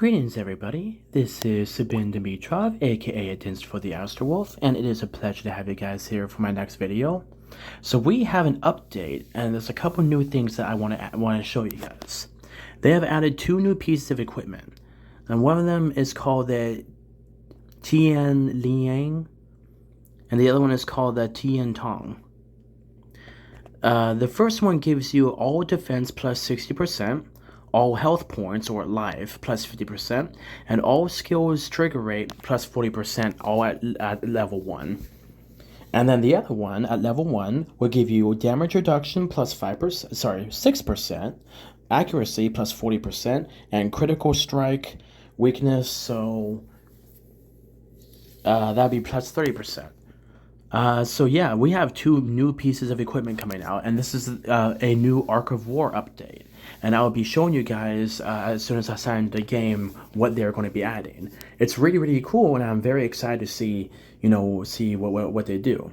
Greetings, everybody. This is Sabin Dimitrov, aka Attendance for the Astrowolf, and it is a pleasure to have you guys here for my next video. So we have an update, and there's a couple new things that I want to show you guys. They have added two new pieces of equipment, and one of them is called the Tian Liang, and the other one is called the Tian Tong. The first one gives you all defense plus 60%. All health points or life plus 50%, and all skills trigger rate plus 40%, all at level 1. And then the other one at level 1 will give you damage reduction plus 6%, accuracy plus 40%, and critical strike weakness, so that'd be plus 30%. So yeah, we have two new pieces of equipment coming out, and this is a new Ark of War update. And I will be showing you guys as soon as I sign the game what they're going to be adding. It's really, really cool, and I'm very excited to see what they do.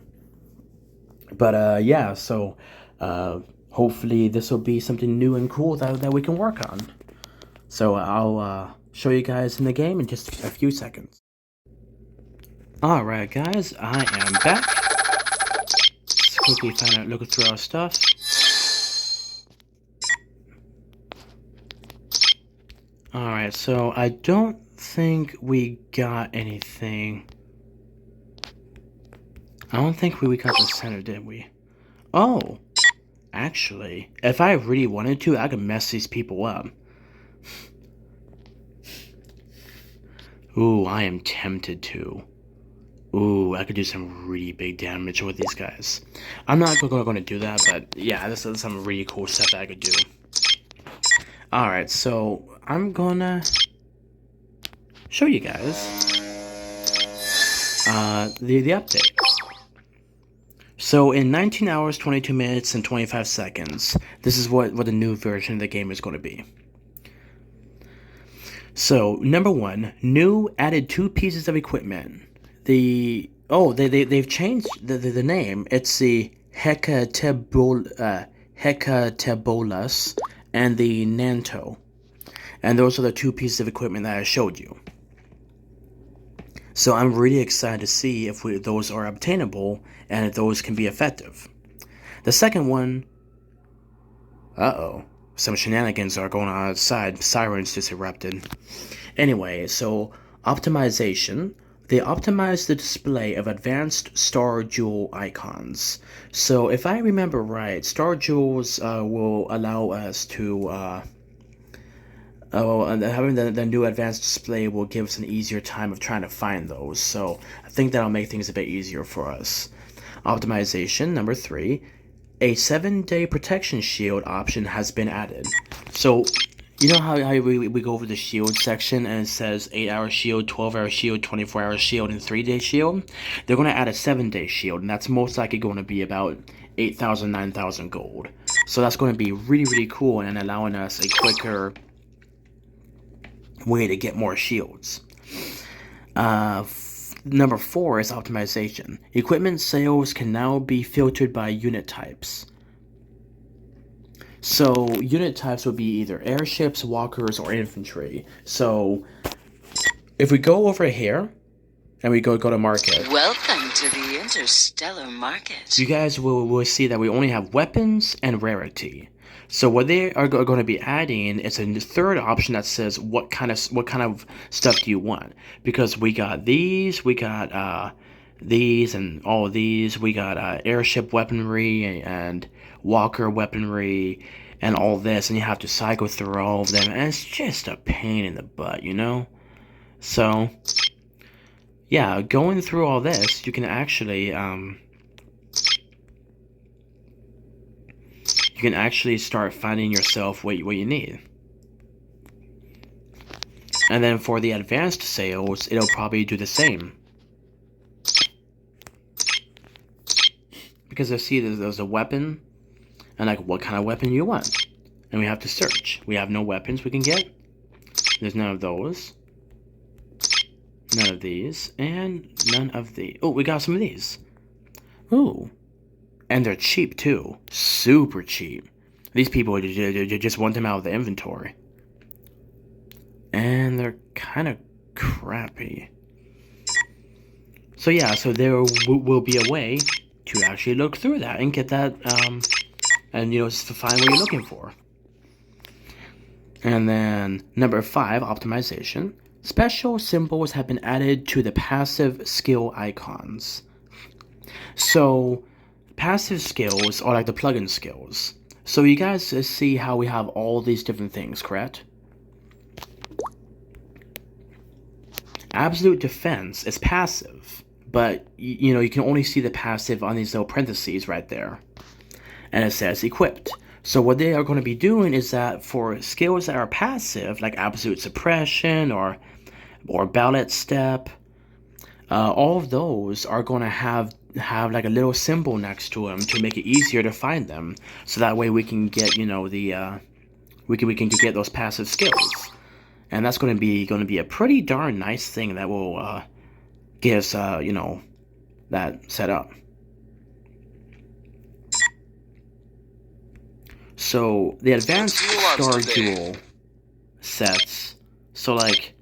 But yeah, so hopefully this will be something new and cool that we can work on. So I'll show you guys in the game in just a few seconds. Alright guys, I am back. Let's quickly look through our stuff. Alright, so I don't think we got anything. I don't think we got the center, did we? Oh! Actually, if I really wanted to, I could mess these people up. Ooh, I am tempted to. Ooh, I could do some really big damage with these guys. I'm not going to do that, but yeah, this is some really cool stuff that I could do. Alright, so I'm gonna show you guys the update. So in 19 hours, 22 minutes, and 25 seconds, this is what the new version of the game is going to be. So, number 1, new added 2 pieces of equipment. They've changed the name. It's the Hecatobolus and the Nanto. And those are the 2 pieces of equipment that I showed you. So I'm really excited to see if those are obtainable and if those can be effective. The second one, some shenanigans are going on outside. Sirens just erupted. Anyway, so optimization. They optimize the display of advanced star jewel icons. So if I remember right, star jewels will allow us to and having the new advanced display will give us an easier time of trying to find those. So I think that'll make things a bit easier for us. Optimization, number 3. A 7-day protection shield option has been added. So, you know how we go over the shield section and it says 8-hour shield, 12-hour shield, 24-hour shield, and 3-day shield? They're going to add a 7-day shield, and that's most likely going to be about 8,000, 9,000 gold. So that's going to be really, really cool and allowing us a quicker way to get more shields. Number 4 is optimization. Equipment sales can now be filtered by unit types. So unit types would be either airships, walkers, or infantry. So if we go over here and we go to market. Welcome to the interstellar market. You guys will see that we only have weapons and rarity. So what they are going to be adding is a third option that says what kind of stuff do you want? Because we got these, we got these, and all of these. We got airship weaponry and walker weaponry and all this, and you have to cycle through all of them, and it's just a pain in the butt, you know? So yeah, going through all this, you can actually start finding yourself what you need. And then for the advanced sales, it'll probably do the same. Because I see there's a weapon, and like what kind of weapon you want. And we have to search. We have no weapons we can get. There's none of those. None of these. And none of the... Oh, we got some of these. Ooh. And they're cheap too. Super cheap. These people just want them out of the inventory. and they're kind of crappy. So yeah, so there will be a way to actually look through that and get that, and to find what you're looking for. And then number 5, optimization. Special symbols have been added to the passive skill icons. So passive skills are like the plugin skills. So you guys see how we have all these different things, correct? Absolute defense is passive, but you can only see the passive on these little parentheses right there. And it says equipped. So what they are going to be doing is that for skills that are passive, like absolute suppression or ballot step, all of those are going to have like a little symbol next to them to make it easier to find them. So that way we can get we can get those passive skills, and that's going to be a pretty darn nice thing that will get us that set up. So the advanced star jewel sets. So like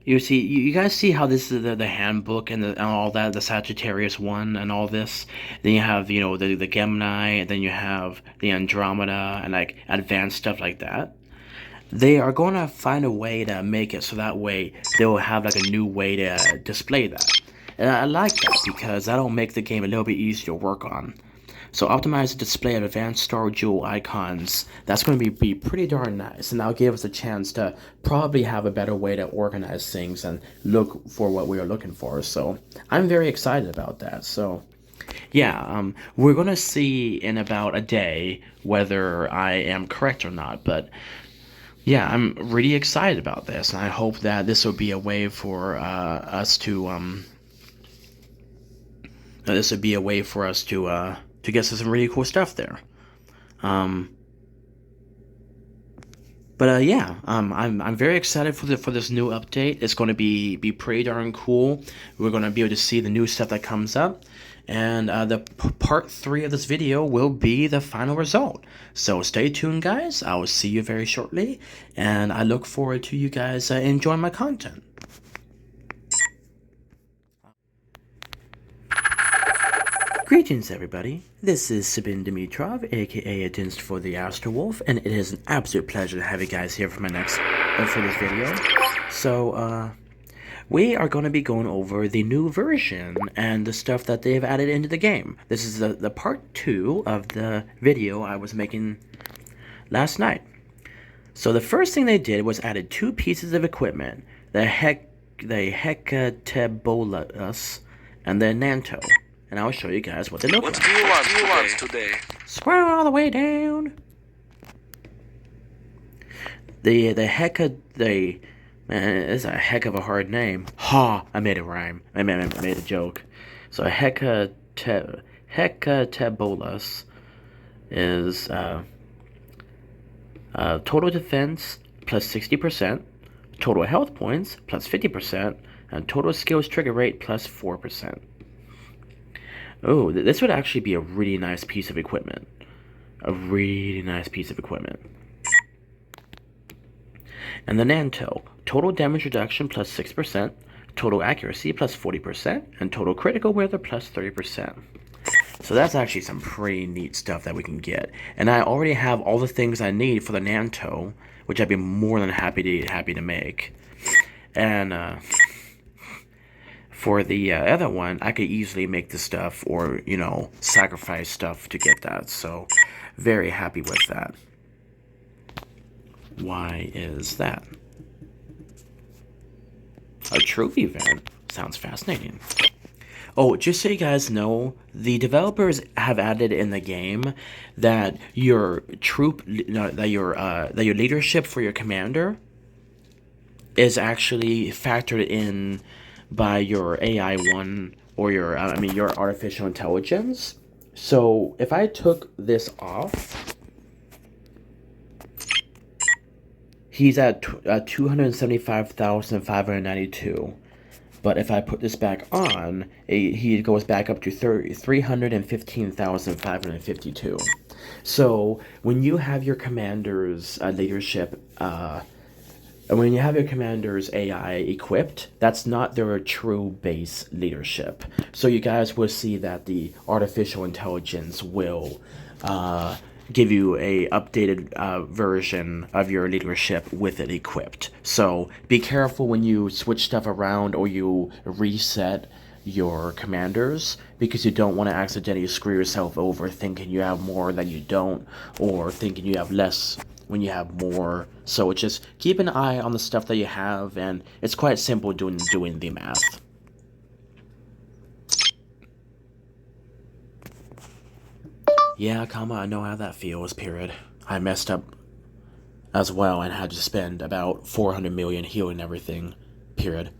you guys see how this is the handbook and all that, the Sagittarius one and all this. Then you have the Gemini, and then you have the Andromeda and like advanced stuff like that. They are going to find a way to make it so that way they'll have like a new way to display that. And I like that because that'll make the game a little bit easier to work on. So optimize the display of advanced star jewel icons. That's going to be pretty darn nice, and that'll give us a chance to probably have a better way to organize things and look for what we are looking for. So I'm very excited about that. So yeah, we're going to see in about a day whether I am correct or not, but yeah, I'm really excited about this, and I hope that this will be a way for us to to get some really cool stuff there. Yeah, I'm very excited for this new update. It's going to be pretty darn cool. We're going to be able to see the new stuff that comes up, and the part 3 of this video will be the final result. So stay tuned, guys. I will see you very shortly, and I look forward to you guys enjoying my content. Greetings, everybody. This is Sabin Dimitrov, aka Adinst for the Astrowolf, and it is an absolute pleasure to have you guys here for this video. So, we are going to be going over the new version and the stuff that they've added into the game. This is the part 2 of the video I was making last night. So the first thing they did was added 2 pieces of equipment: the Hecatebolus and the Nanto. And I'll show you guys what they look like. What do you want today? Scroll all the way down. Man, it's a heck of a hard name. Ha! I made a rhyme. I made a joke. So Hecatebolus is total defense plus 60%, total health points plus 50%, and total skills trigger rate plus 4%. Oh, this would actually be a really nice piece of equipment. A really nice piece of equipment. And the Nanto, total damage reduction plus 6%, total accuracy plus 40%, and total critical weather plus 30%. So that's actually some pretty neat stuff that we can get. And I already have all the things I need for the Nanto, which I'd be more than happy to make. And for the other one, I could easily make the stuff or, sacrifice stuff to get that. So, very happy with that. Why is that? A trophy event. Sounds fascinating. Oh, just so you guys know, the developers have added in the game that your your leadership for your commander is actually factored in by your AI1 or your artificial intelligence. So if I took this off, he's at 275,592. But if I put this back on, he goes back up to 315,552. So when you have your commander's leadership And when you have your commander's AI equipped, that's not their true base leadership. So you guys will see that the artificial intelligence will give you a updated version of your leadership with it equipped. So be careful when you switch stuff around or you reset your commanders, because you don't want to accidentally screw yourself over thinking you have more than you don't, or thinking you have less when you have more. So just keep an eye on the stuff that you have, and it's quite simple doing the math. Yeah, Kama, I know how that feels, period. I messed up as well and had to spend about 400 million healing everything, period.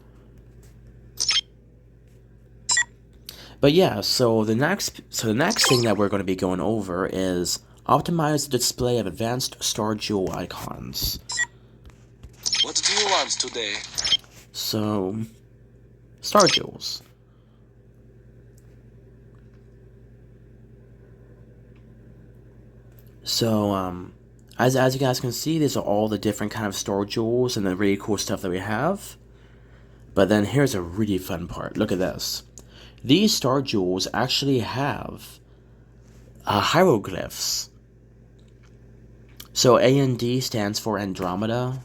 But yeah, so the next thing that we're going to be going over is optimize the display of advanced Star Jewel icons. What do you want today? So, Star Jewels. So, as you guys can see, these are all the different kind of Star Jewels and the really cool stuff that we have. But then here's a really fun part. Look at this. These Star Jewels actually have hieroglyphs. So AND stands for Andromeda.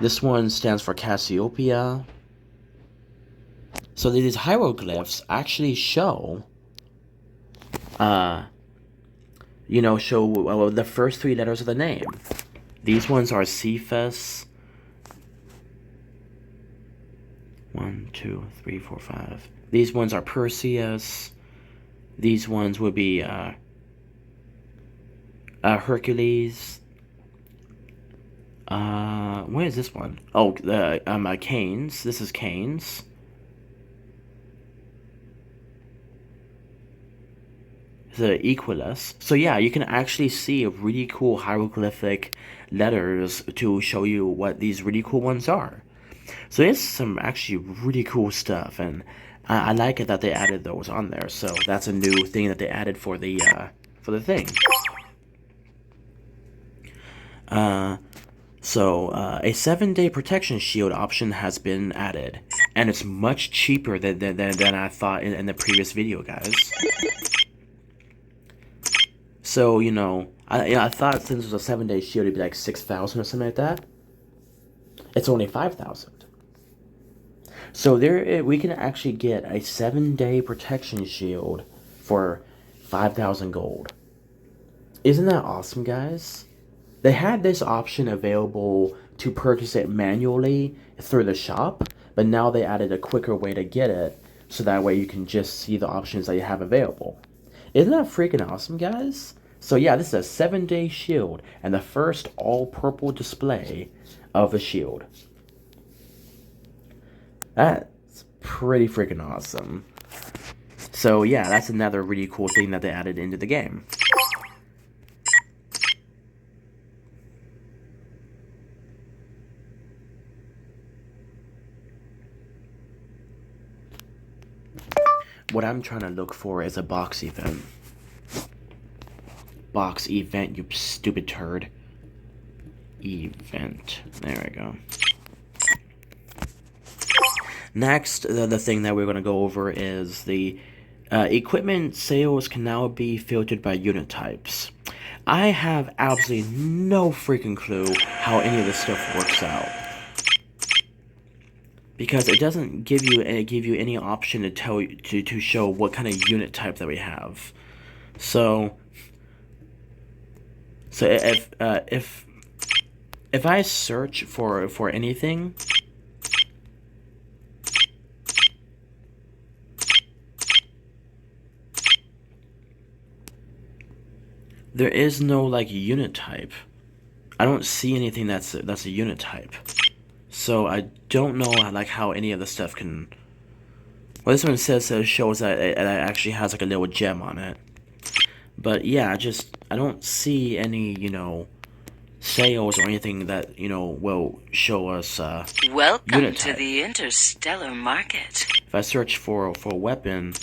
This one stands for Cassiopeia. So these hieroglyphs actually show, show the first three letters of the name. These ones are Cephas. 1, 2, 3, 4, 5. These ones are Perseus. These ones would be Hercules. What is this one? Oh, Cain's. This is Cain's. The Equilus. So yeah, you can actually see really cool hieroglyphic letters to show you what these really cool ones are. So it's some actually really cool stuff, and I like it that they added those on there. So that's a new thing that they added for the thing. A 7-day protection shield option has been added, and it's much cheaper than I thought in the previous video, guys. So I thought since it was a 7-day shield, it'd be like 6,000 or something like that. It's only 5,000. So we can actually get a 7-day protection shield for 5,000 gold. Isn't that awesome, guys? They had this option available to purchase it manually through the shop, but now they added a quicker way to get it, so that way you can just see the options that you have available. Isn't that freaking awesome, guys? So yeah, this is a 7-day shield, and the first all-purple display of the shield. That's pretty freaking awesome. So yeah, that's another really cool thing that they added into the game. What I'm trying to look for is a box event. Box event, you stupid turd. Event. There we go. Next, the thing that we're going to go over is the equipment sales can now be filtered by unit types. I have absolutely no freaking clue how any of this stuff works out, because it doesn't give you any option to tell you to show what kind of unit type that we have. So if I search for anything, there is no like unit type. I don't see anything that's a unit type. So I don't know like how any of the stuff can. Well, this one shows that it actually has like a little gem on it. But yeah, I don't see any sales or anything that will show us Welcome unit to type. the interstellar market. If I search for a weapon,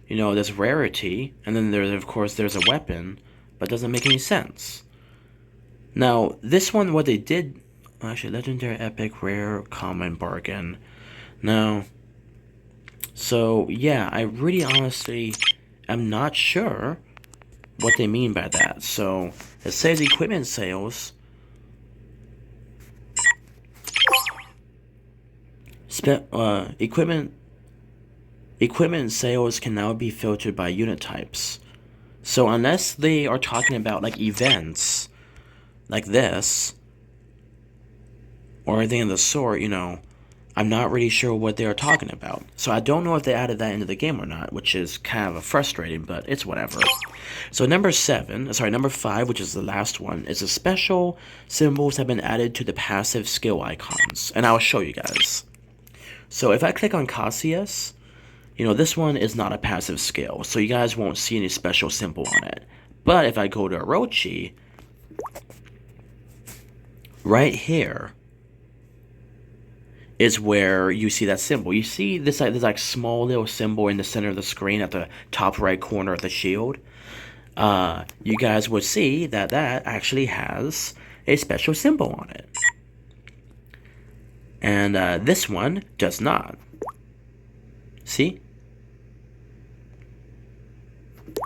there's rarity, and then there's a weapon, but it doesn't make any sense. Now, this one, what they did Actually, legendary, epic, rare, common, bargain. No. So, yeah, I really honestly am not sure what they mean by that. So, it says equipment sales. Equipment sales can now be filtered by unit types. So, unless they are talking about like events like this or anything of the sort, I'm not really sure what they are talking about. So I don't know if they added that into the game or not, which is kind of frustrating, but it's whatever. So number 5, which is the last one, is the special symbols have been added to the passive skill icons. And I'll show you guys. So if I click on Cassius, this one is not a passive skill, so you guys won't see any special symbol on it. But if I go to Orochi, right here is where you see that symbol. You see this like small little symbol in the center of the screen at the top right corner of the shield. You guys would see that actually has a special symbol on it, and this one does not. See?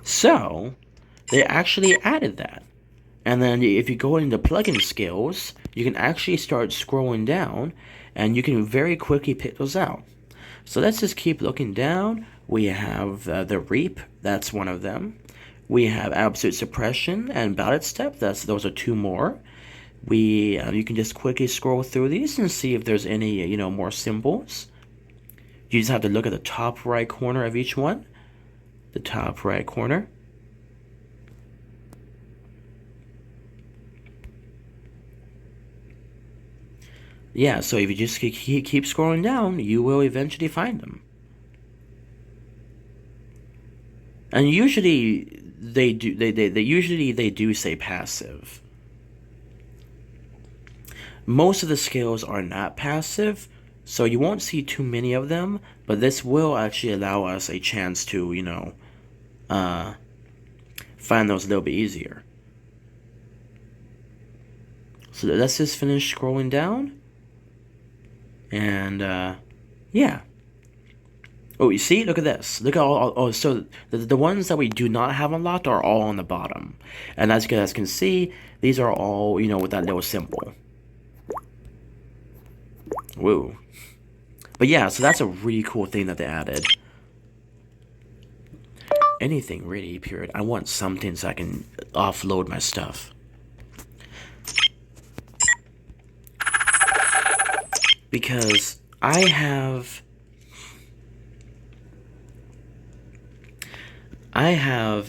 So they actually added that. And then if you go into plugin skills, you can actually start scrolling down and you can very quickly pick those out. So let's just keep looking down. We have the Reap, that's one of them. We have Absolute Suppression and Ballot Step, those are 2 more. You can just quickly scroll through these and see if there's any, more symbols. You just have to look at the top right corner of each one. The top right corner. Yeah, so if you just keep scrolling down, you will eventually find them. And usually they do say passive. Most of the skills are not passive, so you won't see too many of them, but this will actually allow us a chance to, find those a little bit easier. So let's just finish scrolling down. And, yeah. Oh, you see? Look at this. Look at all so the ones that we do not have unlocked are all on the bottom. And as you guys can see, these are all, with that little symbol. Woo. But yeah, so that's a really cool thing that they added. Anything really, period. I want something so I can offload my stuff. Because I have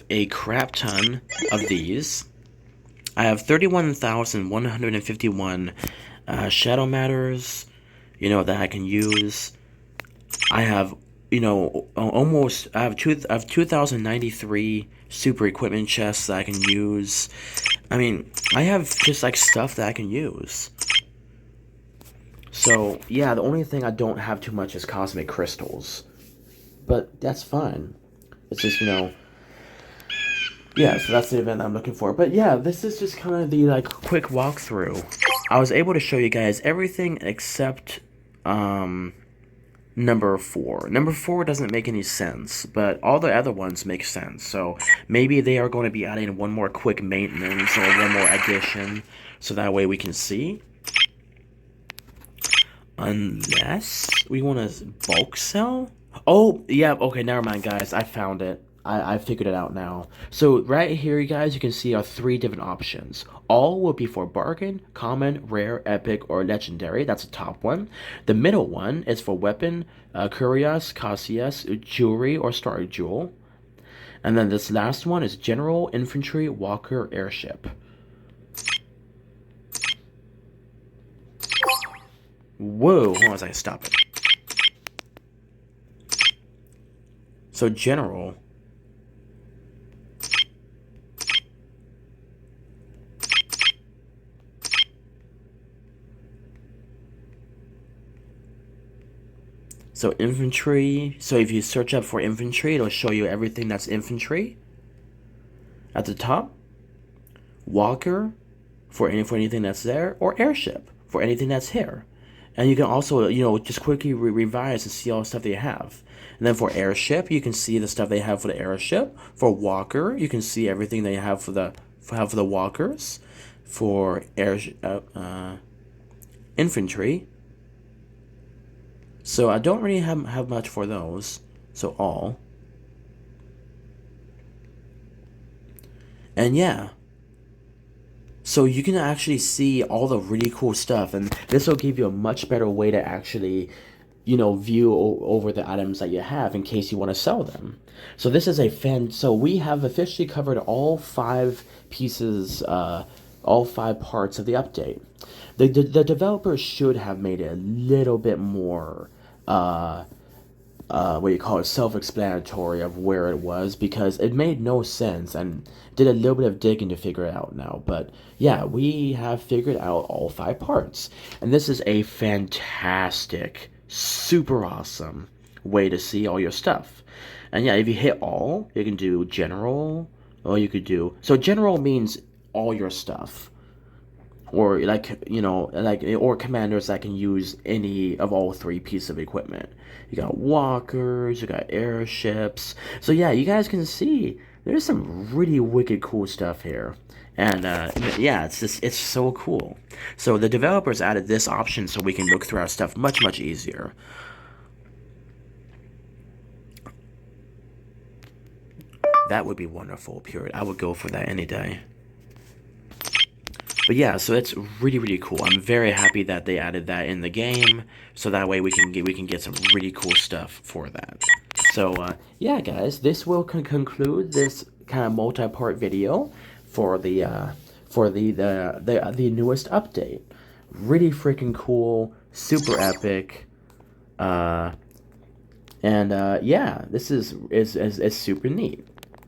a crap ton of these. I have 31,151 Shadow Matters, that I can use. I have, I have 2,093 super equipment chests that I can use. I mean, I have just like stuff that I can use. So, yeah, the only thing I don't have too much is cosmic crystals. But that's fine. It's just, yeah, so that's the event I'm looking for. But yeah, this is just kind of the, quick walkthrough. I was able to show you guys everything except, number 4. Number 4 doesn't make any sense, but all the other ones make sense. So, maybe they are going to be adding one more quick maintenance or one more addition, so that way we can see. Unless we want to bulk sell? Oh, yeah, okay, never mind, guys. I found it. I figured it out now. So right here, you guys, you can see our 3 different options. All will be for bargain, common, rare, epic, or legendary. That's the top one. The middle one is for weapon, curious, Cassius, jewelry, or star jewel. And then this last one is general, infantry, walker, airship. Whoa, hold on a second, stop it. So general. So infantry, so if you search up for infantry, it'll show you everything that's infantry. At the top, walker, for anything that's there, or airship, for anything that's here. And you can also, just quickly revise and see all the stuff they have. And then for airship, you can see the stuff they have for the airship. For walker, you can see everything they have for the walkers. For infantry. So I don't really have much for those. So all. And yeah. So you can actually see all the really cool stuff, and this will give you a much better way to actually, view over the items that you have in case you want to sell them. So this is so we have officially covered all 5 pieces, all 5 parts of the update. The developers should have made it a little bit more, what you call it, self-explanatory of where it was, because it made no sense, and did a little bit of digging to figure it out now. But yeah, we have figured out all 5 parts, and this is a fantastic, super awesome way to see all your stuff. And yeah, if you hit all, you can do general, or you could do, so general means all your stuff, or or commanders that can use any of all 3 pieces of equipment. You got walkers, you got airships. So yeah, you guys can see there's some really wicked cool stuff here. And yeah, it's so cool. So the developers added this option so we can look through our stuff much easier. That would be wonderful, period. I would go for that any day. But yeah, so that's really cool. I'm very happy that they added that in the game, so that way we can get some really cool stuff for that. So yeah, guys, this will conclude this kind of multi-part video for the newest update. Really freaking cool, super epic, and yeah, this is super neat.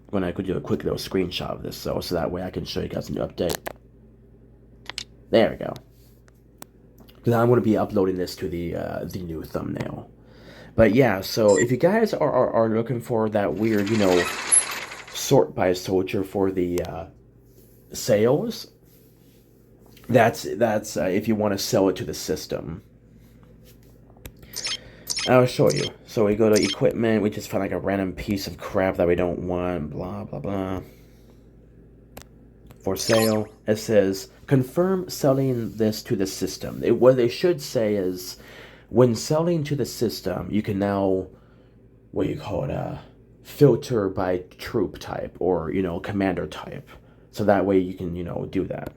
When I could do a quick little screenshot of this, so that way I can show you guys a new update. There we go. Because I'm going to be uploading this to the new thumbnail. But yeah, so if you guys are looking for that weird, sort by soldier for the sales, that's if you want to sell it to the system. I'll show you. So we go to equipment, we just find like a random piece of crap that we don't want, blah blah blah. For sale, it says confirm selling this to the system. What they should say is, when selling to the system, you can now, what you call it, filter by troop type or commander type, so that way you can do that.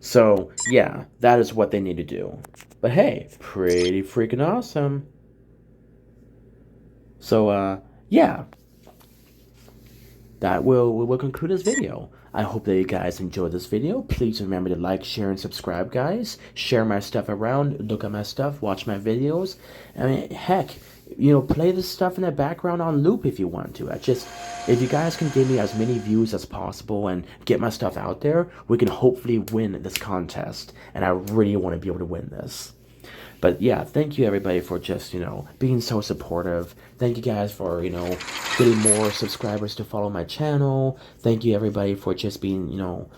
So yeah, that is what they need to do. But hey, pretty freaking awesome. So yeah, that will conclude this video. I hope that you guys enjoyed this video. Please remember to like, share, and subscribe, guys. Share my stuff around, look at my stuff, watch my videos. I mean, heck, play this stuff in the background on loop if you want to. If you guys can give me as many views as possible and get my stuff out there, we can hopefully win this contest. And I really want to be able to win this. But yeah, thank you everybody for just, being so supportive. Thank you guys for, getting more subscribers to follow my channel. Thank you everybody for just being,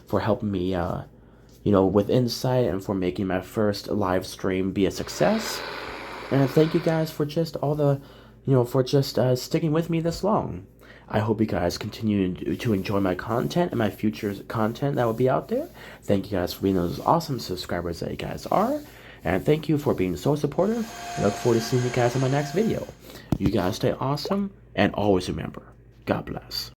for helping me, with insight and for making my first live stream be a success. And thank you guys for just all the, sticking with me this long. I hope you guys continue to enjoy my content and my future content that will be out there. Thank you guys for being those awesome subscribers that you guys are. And thank you for being so supportive. I look forward to seeing you guys in my next video. You guys stay awesome, and always remember, God bless.